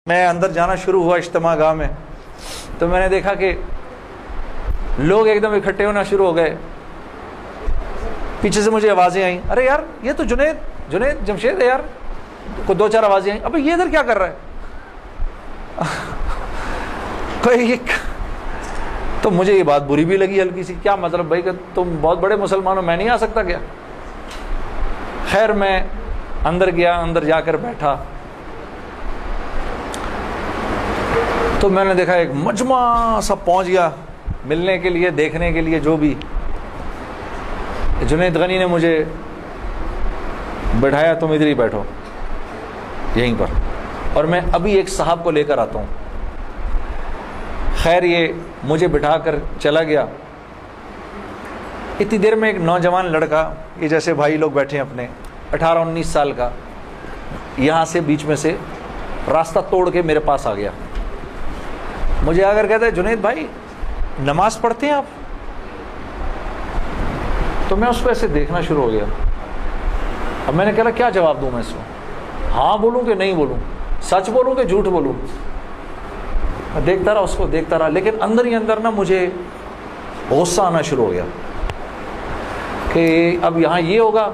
میں اندر جانا شروع ہوا اجتماع گاہ میں، تو میں نے دیکھا کہ لوگ ایک دم اکٹھے ہونا شروع ہو گئے. پیچھے سے مجھے آوازیں آئیں، ارے یار یہ تو جنید جمشید ہے یار. کو دو چار آوازیں آئیں، ابھی یہ ادھر کیا کر رہا ہے؟ کوئی تو مجھے یہ بات بری بھی لگی ہلکی سی. کیا مطلب بھائی کہ تم بہت بڑے مسلمان ہو، میں نہیں آ سکتا کیا؟ خیر میں اندر گیا، اندر جا کر بیٹھا تو میں نے دیکھا ایک مجمع سب پہنچ گیا ملنے کے لیے، دیکھنے کے لیے. جو بھی جنید غنی نے مجھے بٹھایا، تم ادھر ہی بیٹھو یہیں پر، اور میں ابھی ایک صاحب کو لے کر آتا ہوں. خیر یہ مجھے بٹھا کر چلا گیا. اتنی دیر میں ایک نوجوان لڑکا، یہ جیسے بھائی لوگ بیٹھے ہیں اپنے، 18-19 سال کا، یہاں سے بیچ میں سے راستہ توڑ کے میرے پاس آ گیا. مجھے آ کر کہتا ہے جنید بھائی نماز پڑھتے ہیں آپ؟ تو میں اس کو ایسے دیکھنا شروع ہو گیا. اب میں نے کہا کیا جواب دوں میں اس کو؟ ہاں بولوں کہ نہیں بولوں، سچ بولوں کہ جھوٹ بولوں؟ میں دیکھتا رہا اس کو، دیکھتا رہا، لیکن اندر ہی اندر نا مجھے غصہ آنا شروع ہو گیا کہ اب یہاں یہ ہوگا،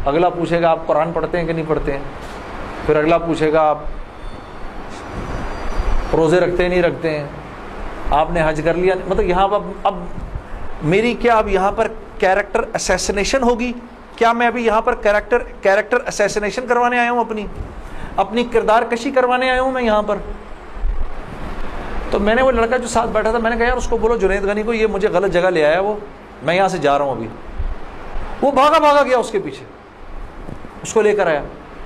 اگلا پوچھے گا آپ قرآن پڑھتے ہیں کہ نہیں پڑھتے ہیں، پھر اگلا پوچھے گا آپ روزے رکھتے ہیں نہیں رکھتے ہیں، آپ نے حج کر لیا. مطلب یہاں اب میری کیا اب یہاں پر کیریکٹر اسیسنیشن ہوگی؟ کیا میں ابھی یہاں پر کیریکٹر اسیسنیشن کروانے آیا ہوں؟ اپنی کردار کشی کروانے آیا ہوں میں یہاں پر؟ تو میں نے وہ لڑکا جو ساتھ بیٹھا تھا، میں نے کہا یار اس کو بولو جنید غنی کو یہ مجھے غلط جگہ لے آیا، وہ میں یہاں سے جا رہا ہوں ابھی. وہ بھاگا گیا اس کے پیچھے، اس کو لے کر آیا.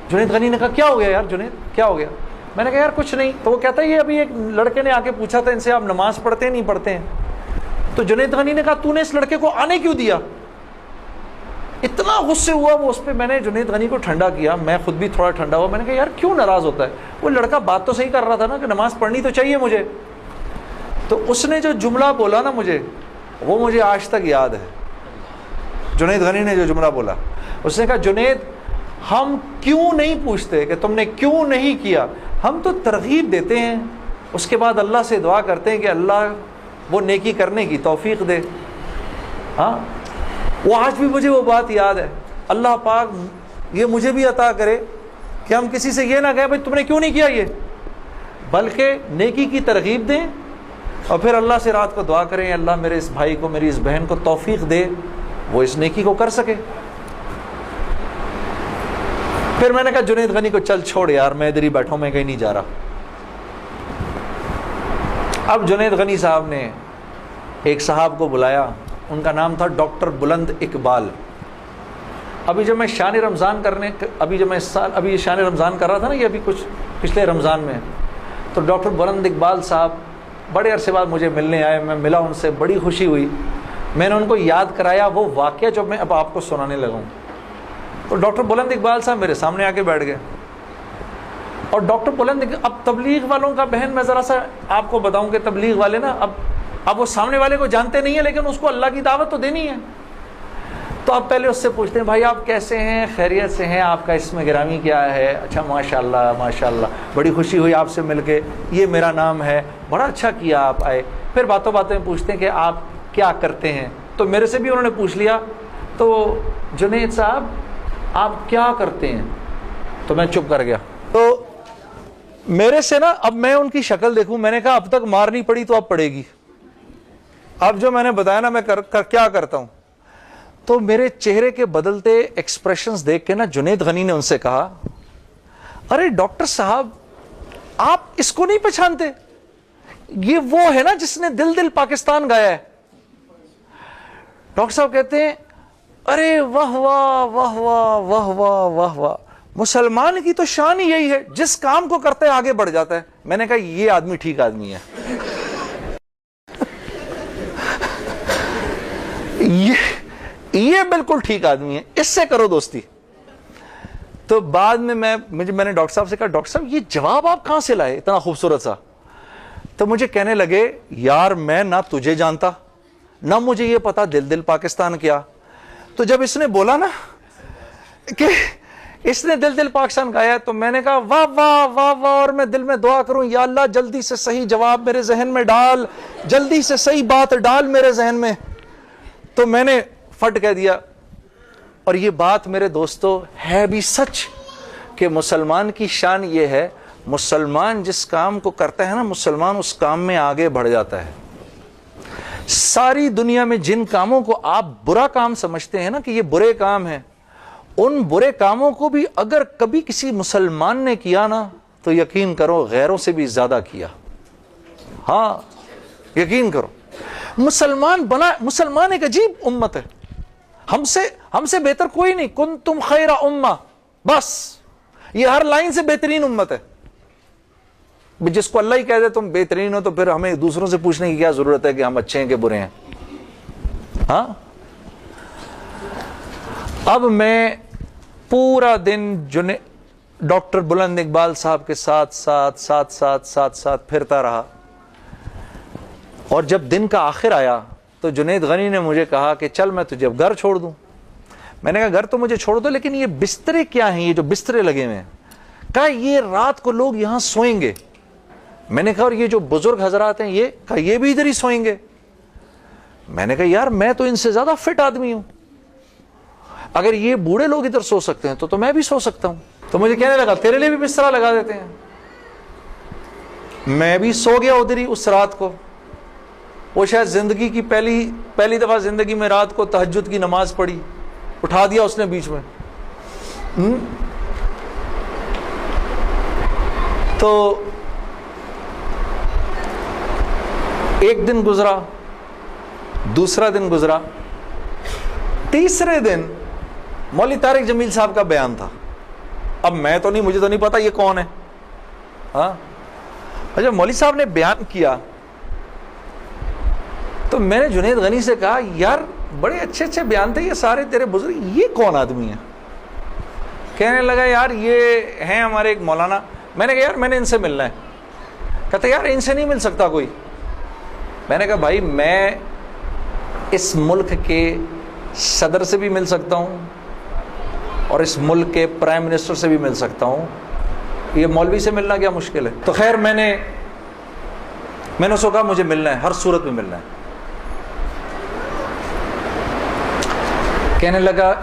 جنید غنی نے کہا کیا ہو گیا یار جنید، کیا ہو گیا؟ میں نے کہا یار کچھ نہیں. تو وہ کہتا ہے یہ ابھی ایک لڑکے نے آ کے پوچھا تھا ان سے آپ نماز پڑھتے ہیں نہیں پڑھتے ہیں. تو جنید غنی نے کہا تو نے اس لڑکے کو آنے کیوں دیا؟ اتنا غصے ہوا وہ اس پہ. میں نے جنید غنی کو ٹھنڈا کیا، میں خود بھی تھوڑا ٹھنڈا ہوا. میں نے کہا یار کیوں ناراض ہوتا ہے؟ وہ لڑکا بات تو صحیح کر رہا تھا نا کہ نماز پڑھنی تو چاہیے مجھے. تو اس نے جو جملہ بولا نا مجھے، وہ مجھے آج تک یاد ہے. جنید غنی نے جو جملہ بولا، اس نے کہا جنید ہم کیوں نہیں پوچھتے کہ تم نے کیوں نہیں کیا، ہم تو ترغیب دیتے ہیں، اس کے بعد اللہ سے دعا کرتے ہیں کہ اللہ وہ نیکی کرنے کی توفیق دے. ہاں وہ آج بھی مجھے وہ بات یاد ہے. اللہ پاک یہ مجھے بھی عطا کرے کہ ہم کسی سے یہ نہ کہیں بھائی تم نے کیوں نہیں کیا یہ، بلکہ نیکی کی ترغیب دیں اور پھر اللہ سے رات کو دعا کریں اللہ میرے اس بھائی کو، میری اس بہن کو توفیق دے وہ اس نیکی کو کر سکے. پھر میں نے کہا جنید غنی کو چل چھوڑ یار، میں ادھر ہی بیٹھا ہوں، میں کہیں نہیں جا رہا. اب جنید غنی صاحب نے ایک صاحب کو بلایا، ان کا نام تھا ڈاکٹر بلند اقبال. ابھی جب میں شان رمضان ابھی شان رمضان کر رہا تھا نا، یہ ابھی کچھ پچھلے رمضان میں، تو ڈاکٹر بلند اقبال صاحب بڑے عرصے بعد مجھے ملنے آئے. میں ملا ان سے، بڑی خوشی ہوئی. میں نے ان کو یاد کرایا وہ واقعہ جو میں اب آپ کو سنانے لگا ہوں. تو ڈاکٹر بلند اقبال صاحب میرے سامنے آ کے بیٹھ گئے. اور ڈاکٹر بلند اب تبلیغ والوں کا بہن میں ذرا سا آپ کو بتاؤں کہ تبلیغ والے نا اب وہ سامنے والے کو جانتے نہیں ہیں، لیکن اس کو اللہ کی دعوت تو دینی ہے. تو آپ پہلے اس سے پوچھتے ہیں بھائی آپ کیسے ہیں، خیریت سے ہیں، آپ کا اسم گرامی کیا ہے؟ اچھا ماشاء اللہ بڑی خوشی ہوئی آپ سے مل کے، یہ میرا نام ہے، بڑا اچھا کیا آپ آئے. پھر باتوں میں پوچھتے ہیں کہ آپ کیا کرتے ہیں. تو میرے سے بھی انہوں نے پوچھ لیا تو جنید صاحب آپ کیا کرتے ہیں؟ تو میں چپ کر گیا. تو میرے سے نا اب میں ان کی شکل دیکھوں، میں نے کہا اب تک مار نہیں پڑی تو اب پڑے گی. اب جو میں نے بتایا نا میں کیا کرتا ہوں، تو میرے چہرے کے بدلتے ایکسپریشنز دیکھ کے نا جنید غنی نے ان سے کہا ارے ڈاکٹر صاحب آپ اس کو نہیں پہچانتے؟ یہ وہ ہے نا جس نے دل دل پاکستان گایا ہے. ڈاکٹر صاحب کہتے ہیں ارے واہ واہ واہ واہ واہ واہ واہ واہ، مسلمان کی تو شان ہی یہی ہے، جس کام کو کرتا ہے آگے بڑھ جاتا ہے. میں نے کہا یہ آدمی ٹھیک آدمی ہے. یہ بالکل ٹھیک آدمی ہے، اس سے کرو دوستی. تو بعد میں میں نے ڈاکٹر صاحب سے کہا ڈاکٹر صاحب یہ جواب آپ کہاں سے لائے اتنا خوبصورت سا؟ تو مجھے کہنے لگے یار میں نہ تجھے جانتا نہ مجھے یہ پتا دل دل پاکستان کیا. تو جب اس نے بولا نا اس نے دل پاکستان گایا تو میں نے کہا واہ واہ واہ واہ، اور میں دل میں دعا کروں یا اللہ جلدی سے صحیح جواب میرے ذہن میں ڈال، جلدی سے صحیح بات ڈال میرے ذہن میں. تو میں نے فٹ کہہ دیا. اور یہ بات میرے دوستو ہے بھی سچ کہ مسلمان کی شان یہ ہے، مسلمان جس کام کو کرتا ہے نا، مسلمان اس کام میں آگے بڑھ جاتا ہے. ساری دنیا میں جن کاموں کو آپ برا کام سمجھتے ہیں نا کہ یہ برے کام ہیں، ان برے کاموں کو بھی اگر کبھی کسی مسلمان نے کیا نا تو یقین کرو غیروں سے بھی زیادہ کیا. ہاں یقین کرو، مسلمان ایک عجیب امت ہے. ہم سے بہتر کوئی نہیں. کنتم خیر امہ، بس یہ ہر لائن سے بہترین امت ہے. جس کو اللہ ہی کہہ دے تم بہترین ہو تو پھر ہمیں دوسروں سے پوچھنے کی کیا ضرورت ہے کہ ہم اچھے ہیں کہ برے ہیں. ہاں اب میں پورا دن ڈاکٹر بلند اقبال صاحب کے ساتھ پھرتا رہا. اور جب دن کا آخر آیا تو جنید غنی نے مجھے کہا کہ چل میں تجھے اب گھر چھوڑ دوں. میں نے کہا گھر تو مجھے چھوڑ دو، لیکن یہ بسترے کیا ہیں، یہ جو بسترے لگے ہوئے ہیں؟ کہا یہ رات کو لوگ یہاں سوئیں گے. میں نے کہا اور یہ جو بزرگ حضرات ہیں یہ بھی ادھر ہی سوئیں گے. میں نے کہا یار میں تو ان سے زیادہ فٹ آدمی ہوں، اگر یہ بوڑھے لوگ ادھر سو سکتے ہیں تو میں بھی سو سکتا ہوں. تو مجھے کہنے لگا تیرے لیے بھی بسترا لگا دیتے ہیں. میں بھی سو گیا ادھر ہی اس رات کو. وہ شاید زندگی کی پہلی دفعہ زندگی میں رات کو تہجد کی نماز پڑھی، اٹھا دیا اس نے بیچ میں. تو ایک دن گزرا، دوسرا دن گزرا، تیسرے دن مولوی طارق جمیل صاحب کا بیان تھا. اب مجھے تو نہیں پتا یہ کون ہے. ہاں اچھا مولوی صاحب نے بیان کیا تو میں نے جنید غنی سے کہا یار بڑے اچھے اچھے بیان تھے یہ سارے تیرے بزرگ، یہ کون آدمی ہے؟ کہنے لگا یار یہ ہیں ہمارے ایک مولانا. میں نے کہا یار میں نے ان سے ملنا ہے. کہتا یار ان سے نہیں مل سکتا کوئی. میں نے کہا بھائی میں اس ملک کے صدر سے بھی مل سکتا ہوں اور اس ملک کے پرائم منسٹر سے بھی مل سکتا ہوں، یہ مولوی سے ملنا کیا مشکل ہے؟ تو خیر میں نے اس کو کہا مجھے ملنا ہے، ہر صورت میں ملنا ہے. کہنے لگا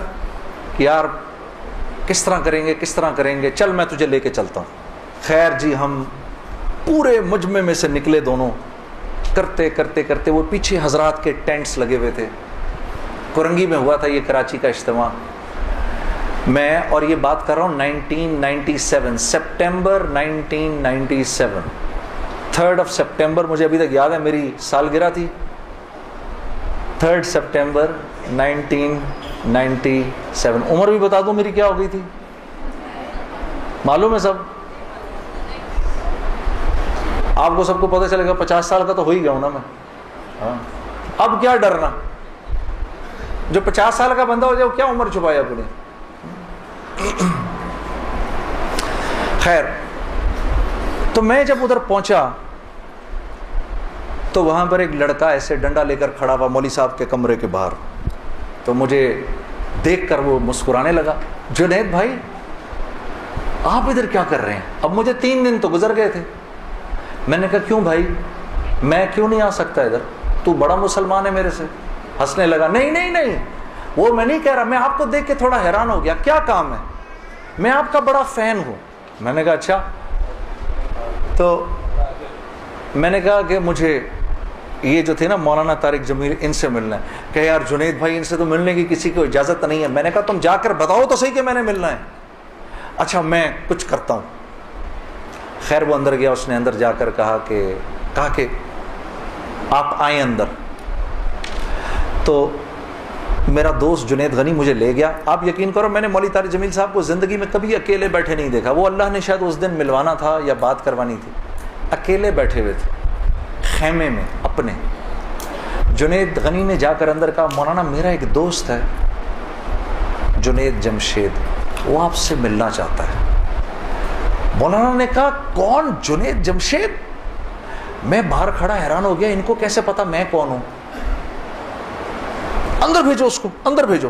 یار کس طرح کریں گے، چل میں تجھے لے کے چلتا ہوں. خیر جی ہم پورے مجمع میں سے نکلے دونوں، کرتے وہ پیچھے حضرات کے ٹینٹس لگے ہوئے تھے. کرنگی میں ہوا تھا یہ کراچی کا اجتماع. میں اور یہ بات کر رہا ہوں 1997 سپٹمبر 1997 3rd of September، مجھے ابھی تک یاد ہے میری سالگرہ تھی 3rd September 1997. عمر بھی بتا دوں میری کیا ہو گئی تھی، معلوم ہے سب؟ آپ کو سب کو پتہ چلے گا 50 سال کا تو ہو ہی گیا ہوں نا میں. ہاں اب کیا ڈرنا، جو 50 سال کا بندہ ہو جائے وہ کیا عمر چھپایا اپنے. خیر تو میں جب ادھر پہنچا تو وہاں پر ایک لڑکا ایسے ڈنڈا لے کر کھڑا ہوا مولوی صاحب کے کمرے کے باہر. تو مجھے دیکھ کر وہ مسکرانے لگا، جنید بھائی آپ ادھر کیا کر رہے ہیں؟ اب مجھے 3 دن تو گزر گئے تھے. میں نے کہا کیوں بھائی میں کیوں نہیں آ سکتا ادھر، تو بڑا مسلمان ہے میرے سے. ہنسنے لگا نہیں وہ میں نہیں کہہ رہا، میں آپ کو دیکھ کے تھوڑا حیران ہو گیا، کیا کام ہے؟ میں آپ کا بڑا فین ہوں. میں نے کہا اچھا. تو میں نے کہا کہ مجھے یہ جو تھے نا مولانا طارق جمیل ان سے ملنا ہے. کہ یار جنید بھائی ان سے تو ملنے کی کسی کو اجازت نہیں ہے. میں نے کہا تم جا کر بتاؤ تو صحیح کہ میں نے ملنا ہے. اچھا میں کچھ کرتا ہوں. خیر وہ اندر گیا، اس نے اندر جا کر کہا کہ آپ آئیں اندر. تو میرا دوست جنید غنی مجھے لے گیا. آپ یقین کرو میں نے مولوی طارق جمیل صاحب کو زندگی میں کبھی اکیلے بیٹھے نہیں دیکھا. وہ اللہ نے شاید اس دن ملوانا تھا یا بات کروانی تھی. اکیلے بیٹھے ہوئے تھے خیمے میں اپنے. جنید غنی نے جا کر اندر کہا مولانا میرا ایک دوست ہے جنید جمشید، وہ آپ سے ملنا چاہتا ہے. مولانا نے کہا کون؟ جنید جمشید؟ میں باہر کھڑا حیران ہو گیا، ان کو کیسے پتا میں کون ہوں؟ اندر بھیجو اس کو، اندر بھیجو.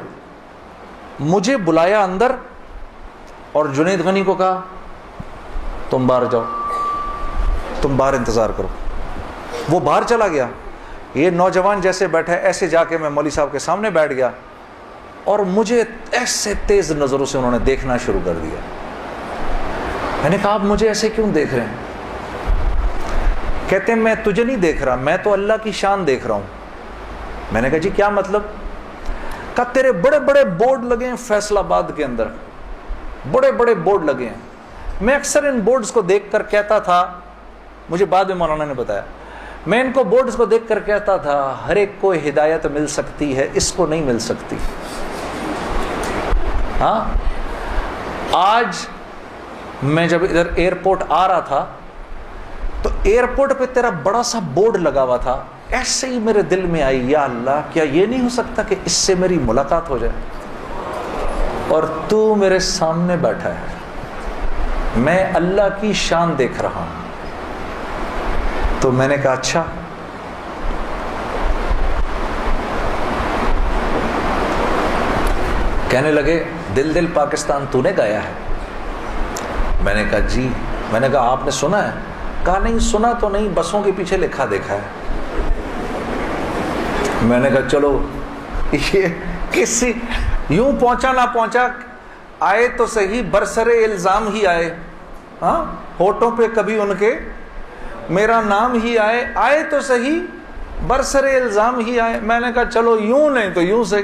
مجھے بلایا اندر. اور جنید غنی کو کہا تم باہر جاؤ، تم باہر انتظار کرو. وہ باہر چلا گیا. یہ نوجوان جیسے بیٹھا ہے ایسے جا کے میں مولوی صاحب کے سامنے بیٹھ گیا اور مجھے ایسے تیز نظروں سے انہوں نے دیکھنا شروع کر دیا. میں نے کہا آپ مجھے ایسے کیوں دیکھ رہے ہیں؟ کہتے ہیں میں تجھے نہیں دیکھ رہا، میں تو اللہ کی شان دیکھ رہا ہوں. میں نے کہا جی کیا مطلب؟ کہا تیرے بڑے بڑے بورڈ لگے ہیں فیصل آباد کے اندر، بڑے بڑے بورڈ لگے ہیں. میں اکثر ان بورڈز کو دیکھ کر کہتا تھا، مجھے بعد میں مولانا نے بتایا، میں ان کو بورڈز کو دیکھ کر کہتا تھا ہر ایک کو ہدایت مل سکتی ہے، اس کو نہیں مل سکتی. ہاں آج میں جب ادھر ایئرپورٹ آ رہا تھا تو ایئرپورٹ پہ تیرا بڑا سا بورڈ لگا ہوا تھا، ایسے ہی میرے دل میں آئی یا اللہ کیا یہ نہیں ہو سکتا کہ اس سے میری ملاقات ہو جائے، اور تو میرے سامنے بیٹھا ہے، میں اللہ کی شان دیکھ رہا ہوں. تو میں نے کہا اچھا. کہنے لگے دل دل پاکستان تو نے گایا ہے. میں نے کہا جی. میں نے کہا آپ نے سنا ہے؟ کہا نہیں سنا تو نہیں، بسوں کے پیچھے لکھا دیکھا ہے. میں نے کہا چلو یہ کسی یوں پہنچا نہ پہنچا، آئے تو صحیح برسر الزام ہی آئے. ہاں ہوٹوں پہ کبھی ان کے میرا نام ہی آئے، آئے تو صحیح برسر الزام ہی آئے. میں نے کہا چلو یوں نہیں تو یوں سے.